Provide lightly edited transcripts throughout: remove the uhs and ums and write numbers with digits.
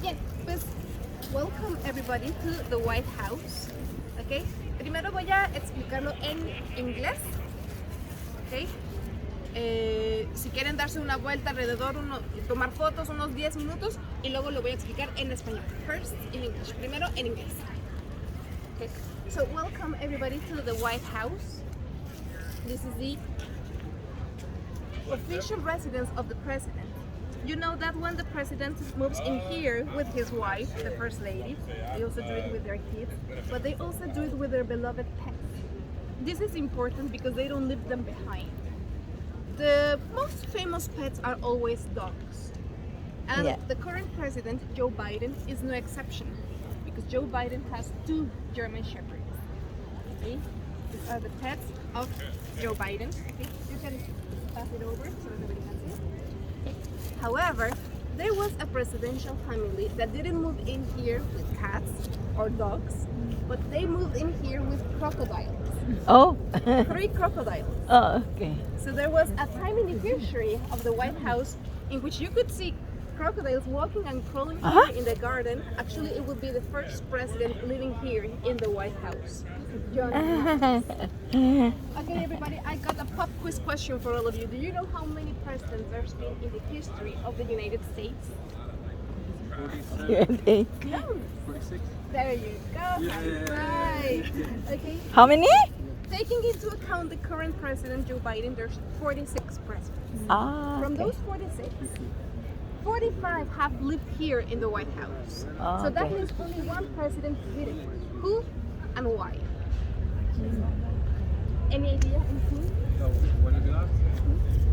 Bien, pues welcome everybody to the White House. Okay, primero voy a explicarlo en inglés. Okay, si quieren darse una vuelta alrededor, tomar fotos unos 10 minutos y luego lo voy a explicar en español. First in English, primero en inglés. Okay, so welcome everybody to the White House. This is the official residence of the president. You know that when the president moves in here with his wife, the first lady, they also do it with their kids, but they also do it with their beloved pets. This is important because they don't leave them behind. The most famous pets are always dogs. And the current president, Joe Biden, is no exception because Joe Biden has 2 German Shepherds. Okay? These are the pets of Joe Biden. Okay? You can pass it over so everybody can see it. However, there was a presidential family that didn't move in here with cats or dogs, but they moved in here with crocodiles. Oh. 3 crocodiles. Oh, okay. So there was a time in the history of the White House in which you could see crocodiles walking and crawling here in the garden. Actually, it would be the first president living here in the White House. Okay, everybody, I got a pop quiz question for all of you. Do you know how many presidents there's been in the history of the United States? 46. No. 46. There you go. Right. Okay. How many? Taking into account the current president, Joe Biden, there's 46 presidents. From those 46, 45 have lived here in the White House. So that means only one president didn't. Who and why? Any idea in who?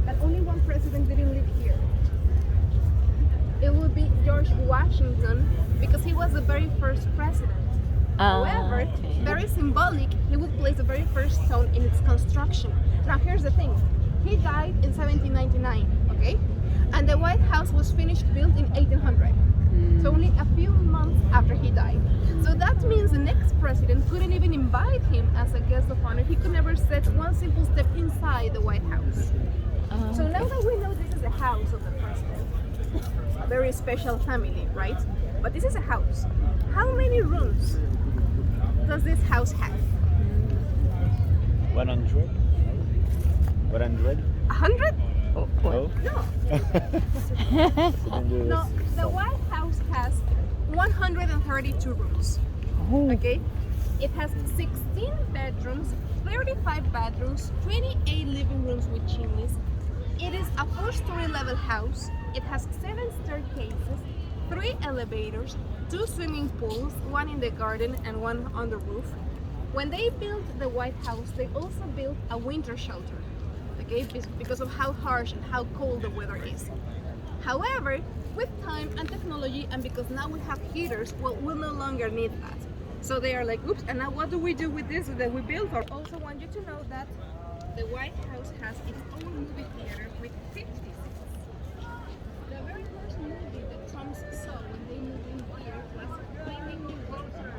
That only one president didn't live here. It would be George Washington because he was the very first president. However, very symbolic, he would place the very first stone in its construction. Now here's the thing, he died in 1799, okay? And the White House was finished built in 1800. So only a few months after he died. So that means the next president couldn't even invite him as a guest of honor. He could never set one simple step inside the White House. So now that we know this is the house of the president, a very special family, right? But this is a house. How many rooms does this house have? 100? 100? 100? Oh. No. No, the White House has 132 rooms. Okay? It has 16 bedrooms, 35 bathrooms, 28 living rooms with chimneys. It is a 4-story level house. It has 7 staircases, 3 elevators, 2 swimming pools, 1 in the garden and 1 on the roof. When they built the White House, they also built a winter shelter. Okay, because of how harsh and how cold the weather is. However, with time and technology, and because now we have heaters, well, we'll no longer need that. So they are like, oops, and now what do we do with this that we built? I also want you to know that the White House has its own movie theater with 50 seats. The very first movie that Trump saw when they moved in here was Flaming Water.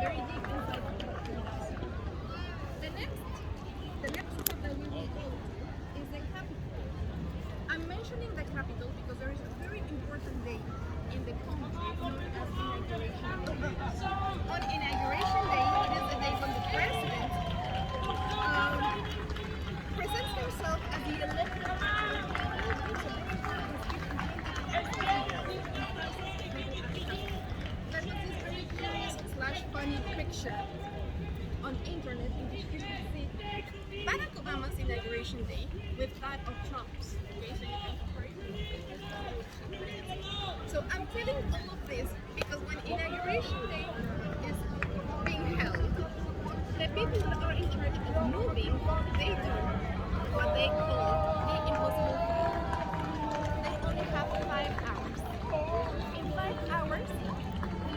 Very deep inside the house. The next one that we will go to is the Capitol. I'm mentioning the Capitol because there is a very important day in the country known as Inauguration Day. On Inauguration Day, it is the day when the president presents himself as the elected funny picture on internet in which you can see Barack Obama's inauguration day with that of Trump's. Okay, so I'm telling all of this because when inauguration day is being held, the people that are in charge of moving, they do what they call the impossible feat. They only have 5 hours. In 5 hours,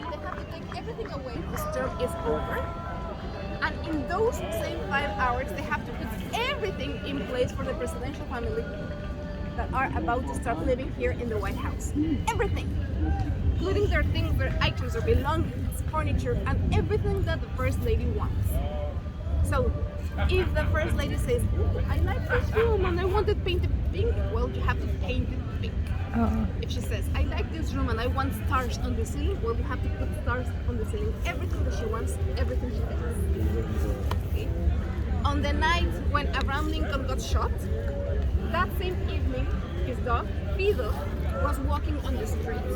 they have to take everything away. The term is over. And in those same 5 hours, they have to put everything in place for the presidential family that are about to start living here in the White House. Everything, including their things, their items, their belongings, furniture, and everything that the first lady wants. So, if the first lady says, "Ooh, I like this room and I want it painted pink," well, you have to paint it pink. If she says, "I like this room and I want stars on the ceiling," well, you have to put stars on the ceiling. Everything that she wants, everything she thinks. Okay? On the night when Abraham Lincoln got shot, that same evening, his dog, Fido, was walking on the street.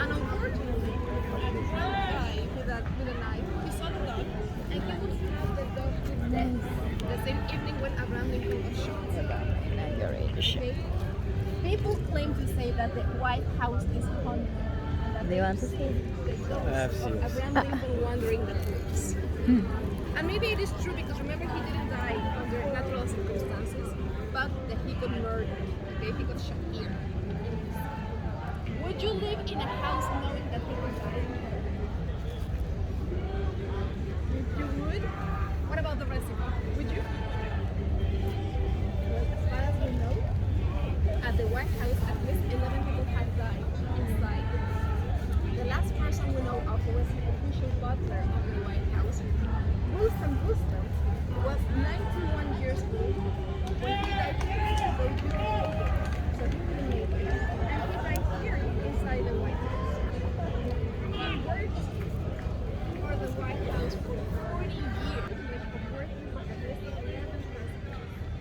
And unfortunately, with a knife, he saw the dog and he would stab the dog to death. The same evening when Abraham Lincoln was shot. Okay? People claim to say that the White House is haunted. Do you want to see? The ghost of Abraham Lincoln wandering the streets. And maybe it is true because remember he didn't die under natural circumstances, but that he got murdered. Okay, he got shot here. Would you live in a house knowing that he will die? You would? What about the rest of you? Would you? Well, as far as we know, at the White House, at least 11 people have died inside. The last person we know of who was the official butler of the White House, Wilson, was 91